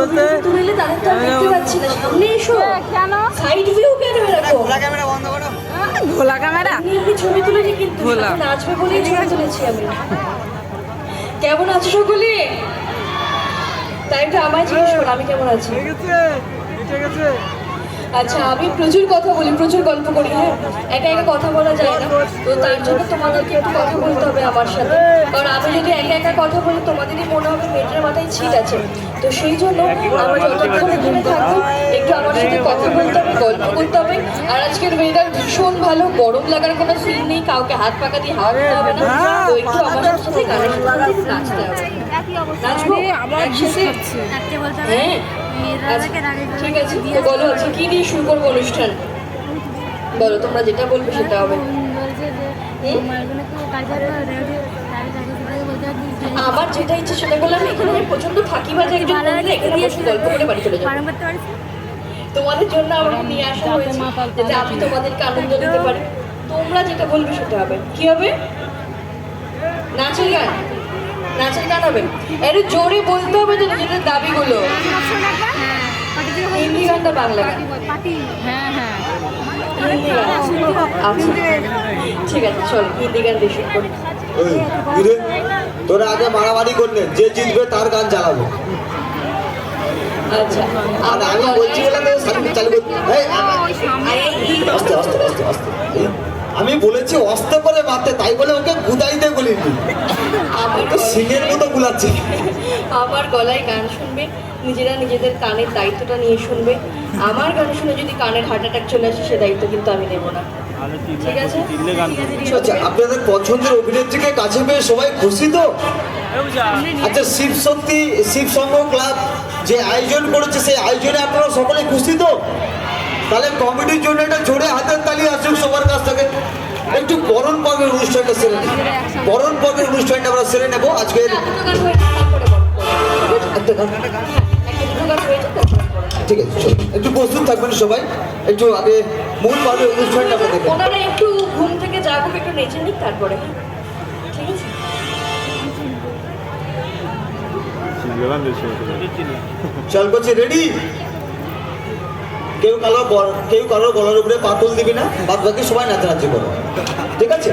ভিডিওতে তুলে তাদের তো দেখতে পাচ্ছি না, সামনে এসো। কেন সাইড ভিউ কেন এরকম? ক্যামেরা বন্ধ করো। ঘোলা ক্যামেরা এমনি ছবি তুলেছি কিন্তু ভোলা। সাথে নাচবে বলেই ছবি তুলেছি আমি। কেমন আছো সকলে? তাই তো আমায় জিজ্ঞেস করো আমি কেমন আছি। ঠিক আছে, ঠিক আছে। আচ্ছা, আমি প্রচুর কথা বলি, প্রচুর গল্প করি। হ্যাঁ, একা একা কথা বলা যায় না, তো তার জন্য তোমাদেরকে একটু কথা বলতে হবে আমার সাথে। কারণ আমি যদি একা একা কথা বলি তোমাদেরই মনে হবে মেয়েটার মাথায় ছিট আছে। তো সেই জন্য আমি যতক্ষণ এখানে থাকবো একটু আমার সাথে কথা বলতে হবে, গল্প করতে হবে। আর আজকের ওয়েদার ভীষণ ভালো, গরম লাগার কোনো ফিল নেই, কাউকে হাত পাকা দিয়ে হাত দিতে হবে না। তো একটু আমার সাথে গানের সাথে একটু নাচতে হবে। নাচবো একসাথে? হ্যাঁ, আচ্ছা, ঠিক আছে। তো বলো আজকে কি দিয়ে শুরু করবো অনুষ্ঠান? বলো, তোমরা যেটা বলবে সেটা হবে। আমার যেটা ইচ্ছে সেটা বললাম। এখানে প্রচন্ড ফাঁকিবাজ একজন বললে এখানে বসে গল্প করে বাড়ি চলে যাবো। তোমাদের জন্য আমাকে নিয়ে আসা হয়েছে যাতে আমি তোমাদেরকে আনন্দ দিতে পারি। তোমরা যেটা বলবে সেটা হবে। কি হবে? নাচের গান? নাচের গান হবে? একটু জোরে বলতে হবে তো নিজেদের দাবিগুলো। হিন্দি গানটা বাংলা গান? হ্যাঁ হ্যাঁ হিন্দি গান, আচ্ছা ঠিক আছে, চল হিন্দি গান দিয়ে শুরু করি। ওই কিরে, তোরা আগে মারামারি করলে, যে জিতবে তার গান চালাবো। আচ্ছা, আর আমি বলছি বলে তো সার্ভিস চালু করতে। আস্তে আস্তে আস্তে আস্তে। আমি বলেছি অস্তে করে মারতে, তাই বলে ওকে গুদাইতে বলিনি। আমার তো সিংহের মতো গুলাচ্ছে। আমার গলায় গান শুনবে, নিজেরা নিজেদের কানের দায়িত্বটা নিয়ে শুনবে। আমার গান শুনে যদি কানের হার্ট অ্যাটাক চলে আসে সে দায়িত্ব কিন্তু আমি নেব না, ঠিক আছে? আচ্ছা, আপনাদের পছন্দের অভিনেত্রীকে কাছে পেয়ে সবাই খুশি তো? আচ্ছা, শিব শক্তি শিব সংঘ ক্লাব যে আয়োজন করেছে সেই আয়োজনে আপনারা সকলে খুশি তো? তাহলে কমিটির জন্য একটা জোরে হাতের তালি আসুক সবার কাছ থেকে। একটু বরণ পর্বের অনুষ্ঠানটা সেরে নেব, বরণ পর্বের অনুষ্ঠানটা আমরা সেরে নেবো আজকের। দুটো গান হয়েছে, তারপরে বলো। একটা গান, একটা দুটো গান হয়েছে, তারপরে বলো। ঠিক আছে, চলো। একটু প্রস্তুত থাকবেন সবাই, একটু আগে মূল পর্বের অনুষ্ঠানটা আমরা দেখবো। ওনারা একটু ঘুম থেকে জাগুক, একটু নেচে নিক, তারপরে ঠিক আছে? চল করছি, রেডি? কেউ কারোর গলার উপরে পাতল দিবি না, বাদ বাকি সবাই নাচানাচি করো, ঠিক আছে?